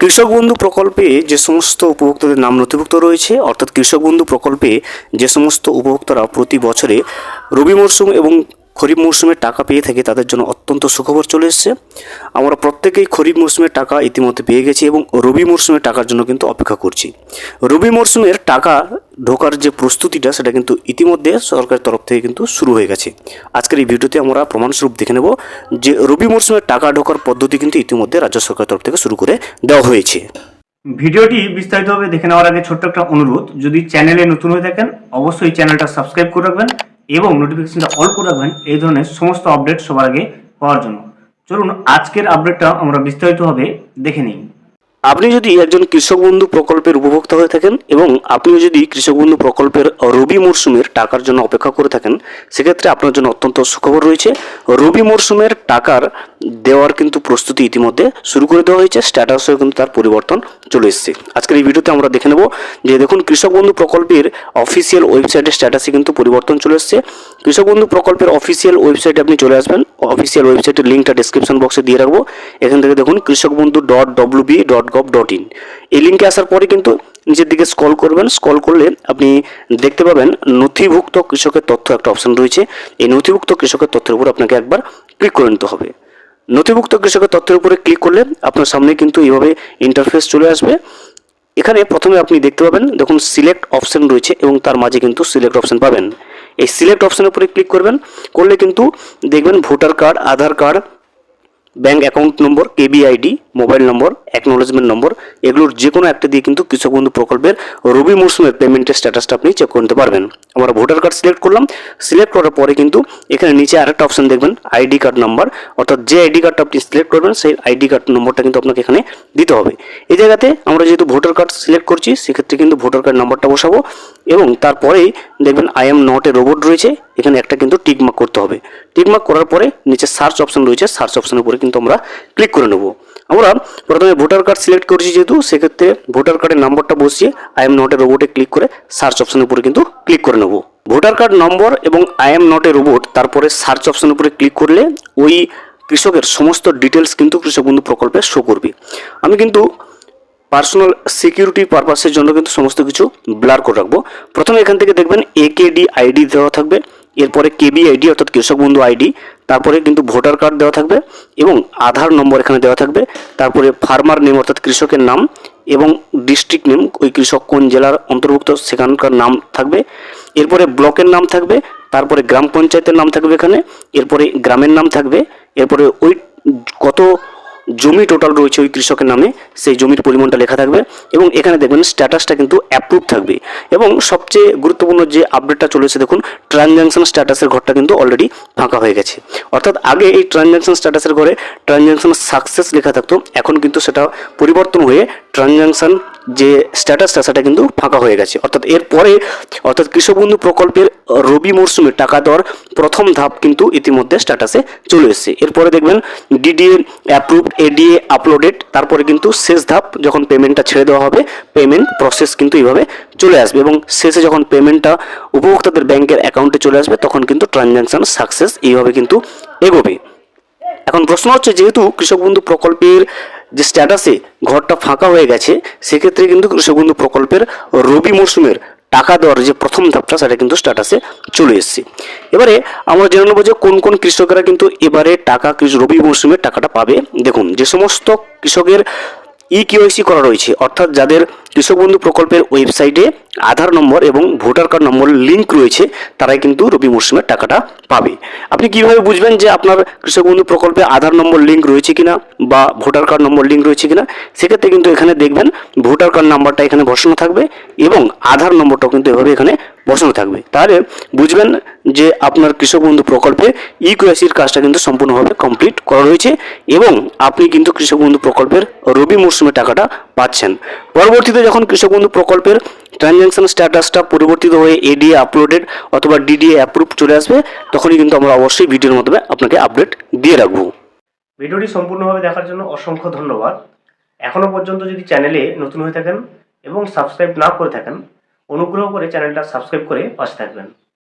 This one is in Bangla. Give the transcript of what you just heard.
কৃষক বন্ধু প্রকল্পে যে সমস্ত উপভোক্তাদের নাম নথিভুক্ত রয়েছে, অর্থাৎ কৃষক বন্ধু প্রকল্পে যে সমস্ত উপভোক্তারা প্রতি বছরে রবি মরশুম এবং খরিফ মরশুমের টাকা পেয়ে থাকে, তাদের জন্য অত্যন্ত সুখবর চলে এসেছে। আমরা প্রত্যেকেই খরিফ মরশুমের টাকা ইতিমধ্যে পেয়ে গেছি এবং রবি মরশুমের টাকার জন্য কিন্তু অপেক্ষা করছি। রবি মরশুমের টাকা ঢোকার যে প্রস্তুতিটা, সেটা কিন্তু ইতিমধ্যে সরকারের তরফ থেকে কিন্তু শুরু হয়ে গেছে। আজকের এই ভিডিওতে আমরা প্রমাণস্বরূপ দেখে নেব যে রবি মরশুমের টাকা ঢোকার পদ্ধতি কিন্তু ইতিমধ্যে রাজ্য সরকারের তরফ থেকে শুরু করে দেওয়া হয়েছে। ভিডিওটি বিস্তারিতভাবে দেখে নেওয়ার আগে ছোট্ট একটা অনুরোধ, যদি চ্যানেলে নতুন হয়ে থাকেন অবশ্যই চ্যানেলটা সাবস্ক্রাইব করে রাখবেন এবং নোটিফিকেশনটা অল করে রাখবেন এই ধরনের সমস্ত আপডেট সবার আগে পাওয়ার জন্য। চলুন আজকের আপডেটটা আমরা বিস্তারিতভাবে দেখে নিই। আপনি যদি একজন কৃষক বন্ধু প্রকল্পের উপভোক্তা হয়ে থাকেন এবং আপনিও যদি কৃষক বন্ধু প্রকল্পের রবি মরশুমের টাকার জন্য অপেক্ষা করে থাকেন, সেক্ষেত্রে আপনার জন্য অত্যন্ত সুখবর রয়েছে। রবি মরশুমের টাকার দেওয়ার কিন্তু প্রস্তুতি ইতিমধ্যে শুরু করে দেওয়া হয়েছে। স্ট্যাটাসেও কিন্তু তার পরিবর্তন চলে এসেছে। আজকের এই ভিডিওতে আমরা দেখে নেব যে দেখুন, কৃষক বন্ধু প্রকল্পের অফিসিয়াল ওয়েবসাইটের স্ট্যাটাসে কিন্তু পরিবর্তন চলে এসেছে। কৃষক বন্ধু প্রকল্পের অফিসিয়াল ওয়েবসাইটে আপনি চলে আসবেন। অফিসিয়াল ওয়েবসাইটের লিঙ্কটা ডেসক্রিপশন বক্সে দিয়ে রাখবো। এখান থেকে দেখুন kৃষকবন্ধু.wb.gov.in, এই লিঙ্কে আসার পরে কিন্তু নিচের দিকে স্ক্রল করবেন। স্ক্রল করলে আপনি দেখতে পাবেন নথিভুক্ত কৃষকের তথ্য একটা অপশন রয়েছে। এই নথিভুক্ত কৃষকের তথ্যের উপর আপনাকে একবার ক্লিক করে নিতে হবে। নথিভুক্ত কৃষকের তথ্যের উপরে ক্লিক করলে আপনার সামনে কিন্তু এইভাবে ইন্টারফেস চলে আসবে। এখানে প্রথমে আপনি দেখতে পাবেন, দেখুন সিলেক্ট অপশন রয়েছে এবং তার মাঝে কিন্তু সিলেক্ট অপশন পাবেন। এই সিলেক্ট অপশনের উপরে ক্লিক করবেন, করলে কিন্তু দেখবেন voter card, Aadhaar card, bank account number, কেবিআইডি, মোবাইল নম্বর, অ্যাকনোলেজমেন্ট নম্বর, এগুলোর যে কোনো একটা দিয়ে কিন্তু কৃষক বন্ধু প্রকল্পের রবি মরশুমের পেমেন্টের স্ট্যাটাসটা আপনি চেক করতে পারবেন। আমরা ভোটার কার্ড সিলেক্ট করলাম। সিলেক্ট করার পরে কিন্তু এখানে নিচে আরেকটা অপশন দেখবেন, আইডি কার্ড নাম্বার, অর্থাৎ যে আইডি কার্ডটা আপনি সিলেক্ট করবেন সেই আইডি কার্ড নম্বরটা কিন্তু আপনাকে এখানে দিতে হবে। এই জায়গাতে আমরা যেহেতু ভোটার কার্ড সিলেক্ট করছি, সেক্ষেত্রে কিন্তু ভোটার কার্ড নাম্বারটা বসাবো এবং তারপরেই দেখবেন I am not A robot রয়েছে, এখানে একটা কিন্তু টিকমার্ক করতে হবে। টিকমার্ক করার পরে নিচে সার্চ অপশন রয়েছে, সার্চ অপশনের উপরে কিন্তু আমরা ক্লিক করে নেব। আমরা প্রথমে ভোটার কার্ড সিলেক্ট করেছি যেহেতু, সেক্ষেত্রে ভোটার কার্ডের নাম্বারটা বসিয়ে আই এম নট এ রোবটে ক্লিক করে সার্চ অপশনের উপরে কিন্তু ক্লিক করে নেব। ভোটার কার্ড নম্বর এবং I am not A robot, তারপরে সার্চ অপশনের উপরে ক্লিক করলে ওই কৃষকের সমস্ত ডিটেলস কিন্তু কৃষক বন্ধু প্রকল্পে শো করবে। আমি কিন্তু পার্সোনাল সিকিউরিটি পারপাসের জন্য কিন্তু সমস্ত কিছু ব্লার করে রাখবো। প্রথমে এখান থেকে দেখবেন একেডি আইডি দেওয়া থাকবে, এরপরে কেবি আইডি অর্থাৎ কৃষক বন্ধু আইডি, তারপরে কিন্তু ভোটার কার্ড দেওয়া থাকবে এবং আধার নম্বর এখানে দেওয়া থাকবে। তারপরে ফার্মার নেম অর্থাৎ কৃষকের নাম এবং ডিস্ট্রিক্ট নেম, ওই কৃষক কোন জেলার অন্তর্ভুক্ত সেখানকার নাম থাকবে। এরপরে ব্লকের নাম থাকবে, তারপরে গ্রাম পঞ্চায়েতের নাম থাকবে এখানে, এরপরে গ্রামের নাম থাকবে, এরপরে ওই কত জমি টোটাল রয়েছে ওই কৃষকের নামে সেই জমির পরিমাণটা লেখা থাকবে এবং এখানে দেখবেন স্ট্যাটাসটা কিন্তু অ্যাপ্রুভ থাকবে। এবং সবচেয়ে গুরুত্বপূর্ণ যে আপডেটটা চলেছে, দেখুন ট্রানজ্যাকশন স্ট্যাটাসের ঘরটা কিন্তু অলরেডি ফাঁকা হয়ে গেছে। অর্থাৎ আগে এই ট্রানজ্যাকশন স্ট্যাটাসের ঘরে ট্রানজ্যাকশন সাকসেস লেখা থাকতো, এখন কিন্তু সেটা পরিবর্তন হয়ে ট্রানজ্যাকশন যে স্ট্যাটাসটা সেটা কিন্তু ফাঁকা হয়ে গেছে। অর্থাৎ কৃষক বন্ধু প্রকল্পের রবি মরশুমে টাকা দেওয়ার প্রথম ধাপ কিন্তু ইতিমধ্যে স্ট্যাটাসে চলে এসেছে। এরপরে দেখবেন ডিডিএ অ্যাপ্রুভড, এডিএ আপলোডেড, তারপরে কিন্তু শেষ ধাপ যখন পেমেন্টটা ছেড়ে দেওয়া হবে, পেমেন্ট প্রসেস কিন্তু এইভাবে চলে আসবে এবং শেষে যখন পেমেন্টটা উপভোক্তাদের ব্যাংকের অ্যাকাউন্টে চলে আসবে তখন কিন্তু ট্রানজ্যাকশন সাকসেস এইভাবে কিন্তু এগোবে। এখন প্রশ্ন হচ্ছে, যেহেতু কৃষক বন্ধু প্রকল্পের যে স্ট্যাটাসে ঘরটা ফাঁকা হয়ে গেছে, সেক্ষেত্রে কিন্তু কৃষক বন্ধু প্রকল্পের রবি মরশুমের টাকা দেওয়ার যে প্রথম ধাপটা সেটা কিন্তু স্ট্যাটাসে চলে এসেছে। এবারে আমরা জেনে নেব যে কোন কোন কৃষকেরা কিন্তু এবারে টাকা রবি মরশুমের টাকাটা পাবে। দেখুন, যে সমস্ত কৃষকের ইকেওয়াইসি করা রয়েছে, অর্থাৎ যাদের কৃষক বন্ধু প্রকল্পের ওয়েবসাইটে আধার নম্বর এবং ভোটার কার্ড নম্বর লিঙ্ক রয়েছে, তারাই কিন্তু রবি মরশুমের টাকাটা পাবে। আপনি কিভাবে বুঝবেন যে আপনার কৃষক বন্ধু প্রকল্পে আধার নম্বর লিঙ্ক রয়েছে কিনা বা ভোটার কার্ড নম্বর লিঙ্ক রয়েছে কিনা? সেক্ষেত্রে কিন্তু এখানে দেখবেন ভোটার কার্ড নাম্বারটা এখানে বসানো থাকবে এবং আধার নম্বরটাও কিন্তু এভাবে এখানে বসানো থাকবে। তাহলে বুঝবেন যে আপনার কৃষক বন্ধু প্রকল্পে ইকেওয়াইসির কাজটা কিন্তু সম্পূর্ণভাবে কমপ্লিট করা রয়েছে এবং আপনি কিন্তু কৃষক বন্ধু প্রকল্পের রবি মরশুমের টাকাটা পাচ্ছেন। পরবর্তীতে যখন কৃষক বন্ধু প্রকল্পের ট্রানজ্যাকশন স্ট্যাটাসটা পরিবর্তিত হয়ে এডিএ আপলোডেড অথবা ডিডিএ অ্যাপ্রুভ চলে আসবে, তখনই কিন্তু আমরা অবশ্যই ভিডিওর মাধ্যমে আপনাকে আপডেট দিয়ে রাখবো। ভিডিওটি সম্পূর্ণভাবে দেখার জন্য অসংখ্য ধন্যবাদ। এখনও পর্যন্ত যদি চ্যানেলে নতুন হয়ে থাকেন এবং সাবস্ক্রাইব না করে থাকেন, অনুগ্রহ করে চ্যানেলটা সাবস্ক্রাইব করে পাশে থাকবেন।